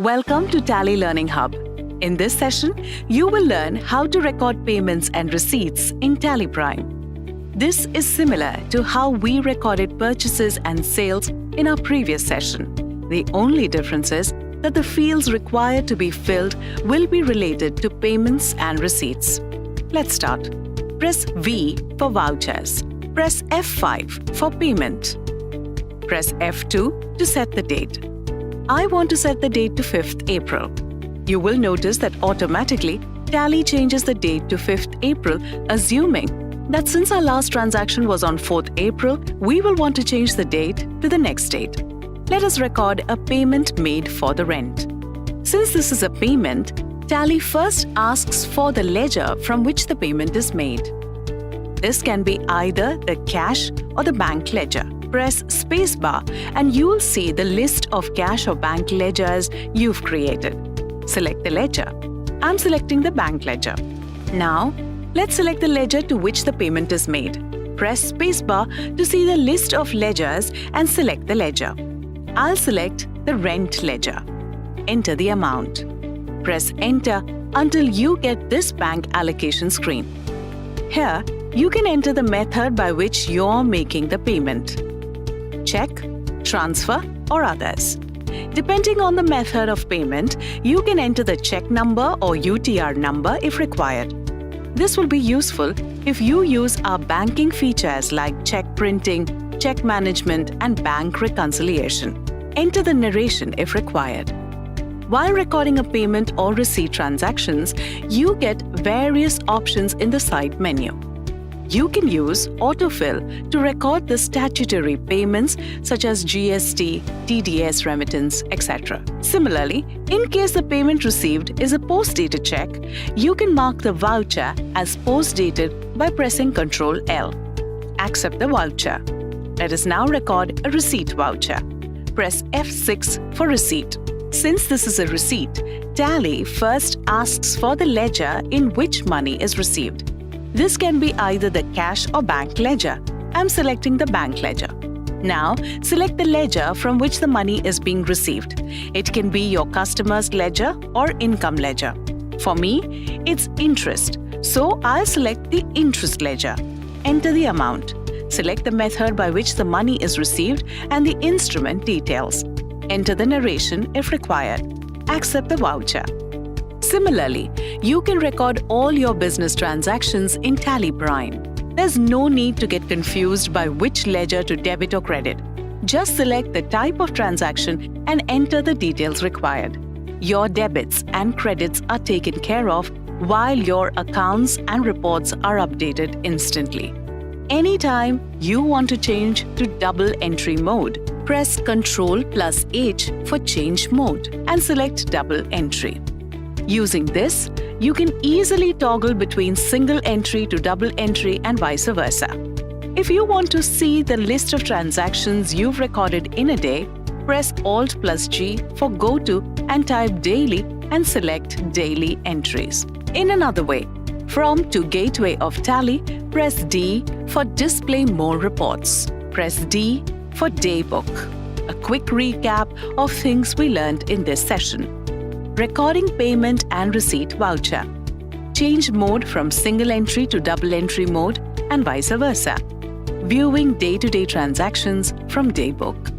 Welcome to Tally Learning Hub. In this session, you will learn how to record payments and receipts in Tally Prime. This is similar to how we recorded purchases and sales in our previous session. The only difference is that the fields required to be filled will be related to payments and receipts. Let's start. Press V for vouchers. Press F5 for payment. Press F2 to set the date. I want to set the date to 5th April. You will notice that automatically Tally changes the date to 5th April, assuming that since our last transaction was on 4th April, we will want to change the date to the next date. Let us record a payment made for the rent. Since this is a payment, Tally first asks for the ledger from which the payment is made. This can be either the cash or the bank ledger. Press spacebar and you will see the list of cash or bank ledgers you've created. Select the ledger. I'm selecting the bank ledger. Now, let's select the ledger to which the payment is made. Press spacebar to see the list of ledgers and select the ledger. I'll select the rent ledger. Enter the amount. Press enter until you get this bank allocation screen. Here, you can enter the method by which you're making the payment. Check, transfer, or others. Depending on the method of payment, you can enter the check number or UTR number if required. This will be useful if you use our banking features like check printing, check management, and bank reconciliation. Enter the narration if required. While recording a payment or receipt transactions, you get various options in the side menu. You can use autofill to record the statutory payments such as GST, TDS remittance, etc. Similarly, in case the payment received is a post-dated check, you can mark the voucher as post-dated by pressing Ctrl L. Accept the voucher. Let us now record a receipt voucher. Press F6 for receipt. Since this is a receipt, Tally first asks for the ledger in which money is received. This can be either the cash or bank ledger. I'm selecting the bank ledger. Now, select the ledger from which the money is being received. It can be your customer's ledger or income ledger. For me, it's interest, so I'll select the interest ledger. Enter the amount. Select the method by which the money is received and the instrument details. Enter the narration if required. Accept the voucher. Similarly, you can record all your business transactions in Tally Prime. There's no need to get confused by which ledger to debit or credit. Just select the type of transaction and enter the details required. Your debits and credits are taken care of while your accounts and reports are updated instantly. Anytime you want to change to double entry mode, press Ctrl+H for change mode and select double entry. Using this, you can easily toggle between single entry to double entry and vice versa. If you want to see the list of transactions you've recorded in a day, press Alt+G for go to and type daily and select daily entries. In another way, from to gateway of Tally, press D for display more reports. Press D for daybook. A quick recap of things we learned in this session. Recording payment and receipt voucher. Change mode from single entry to double entry mode and vice versa. Viewing day-to-day transactions from daybook.